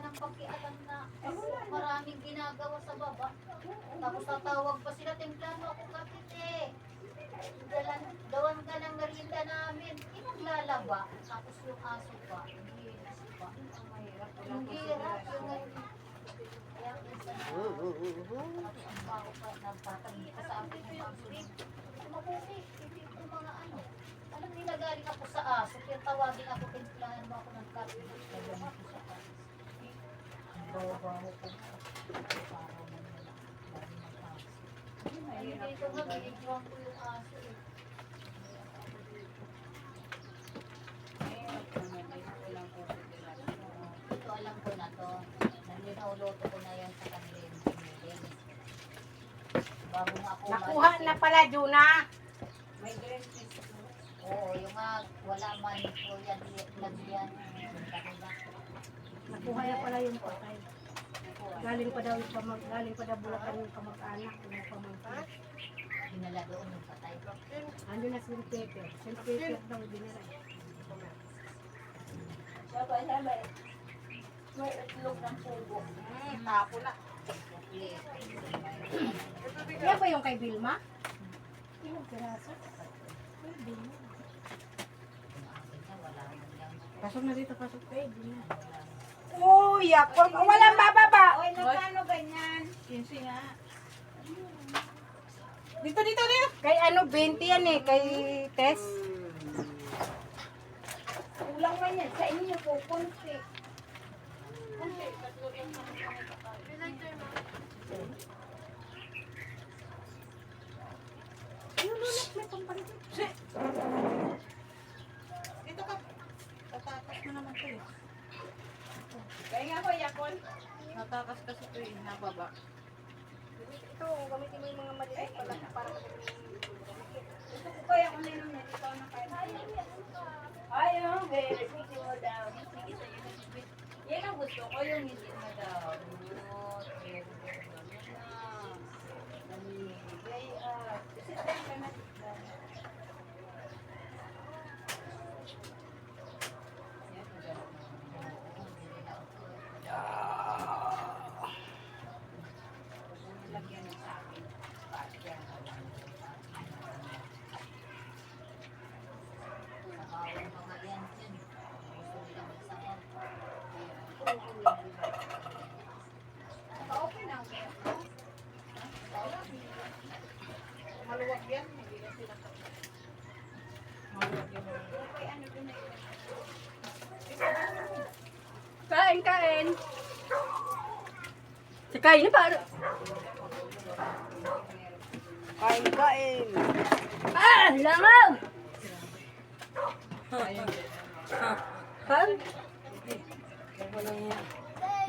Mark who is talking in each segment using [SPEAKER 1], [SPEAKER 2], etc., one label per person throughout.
[SPEAKER 1] ng pakialam na maraming ginagawa sa baba. Tapos tatawag pa sila, templano ako kapit eh. Dawan ka ng merienda namin. Inaglalaba. Tapos yung aso pa. Linis pa. Ang hirap. Kaya minsan tapos ang baho pa, nagtatanong pa sa akin yung mga sulit. Mabuti, hindi ko mga ano. Alam nila galing ako sa aso, kaya tawagin ako, timplahan mo ako ng kapit. Lagyan ako sa aso. Ang baho-baho ko. Para naman nila. Dami ng aso. Ay, dito nga, binigyan ko yung aso eh. Ito alam ko na to. Niluluto ko na yan sa kanila yung pinilin. Bago nga ako
[SPEAKER 2] Nakuha na pala, Juna.
[SPEAKER 3] May green fish.
[SPEAKER 1] Oo, yung nga wala man po yan, lagyan.
[SPEAKER 2] Nakuha na pala yung patay. Galing pa daw Bulacan yung kamag-anak. Yung pamangkin.
[SPEAKER 1] Dinala doon yung patay.
[SPEAKER 2] Ano na St. Peter? St. Peter daw dinala.
[SPEAKER 3] Sabay. May itlog ng pugo. Tapo na.
[SPEAKER 2] Yan ba yung kay Vilma? Ilang piraso? Pwede na. Pasok na dito, pasok. Pwede na.
[SPEAKER 3] Uy, ako. Walang bababa. Uy, nagkano ganyan? 15 nga. Dito.
[SPEAKER 2] Kay ano, 20 yan eh. Kay Tess.
[SPEAKER 3] Kulang man yan. Sa inyo po, konti. Dito ka. Tatakas mo naman ito eh. Kaya nga ko, Yakon. Natakas kasi ito eh, nababa.
[SPEAKER 2] Ito, gamitin mo yung mga maliit pala. Para
[SPEAKER 3] Gusto ko kaya kung nino na dito na kaya. Ayaw, very sige mo daw. Sige sa'yo na sige. Yan ang gusto ko, yung hindi mo daw. Namimigay at kasi tayo ka na. Lagyan ng sa akin. Pasyan.
[SPEAKER 1] Nakawang mga yan yun. Gusto nila magsakot.
[SPEAKER 3] Okay na ako. Maluwag yan. Hindi na sila maluwag yan. Okay, ano ko na yun.
[SPEAKER 2] Kain. Kain na para.
[SPEAKER 3] Kain.
[SPEAKER 2] Ah! Langaw! Han?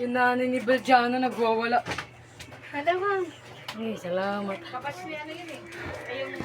[SPEAKER 2] Yung nanay ni Beljana nagwawala. Alam mo. Ay, salamat.
[SPEAKER 3] Kapag siya ano yun eh. Ay yung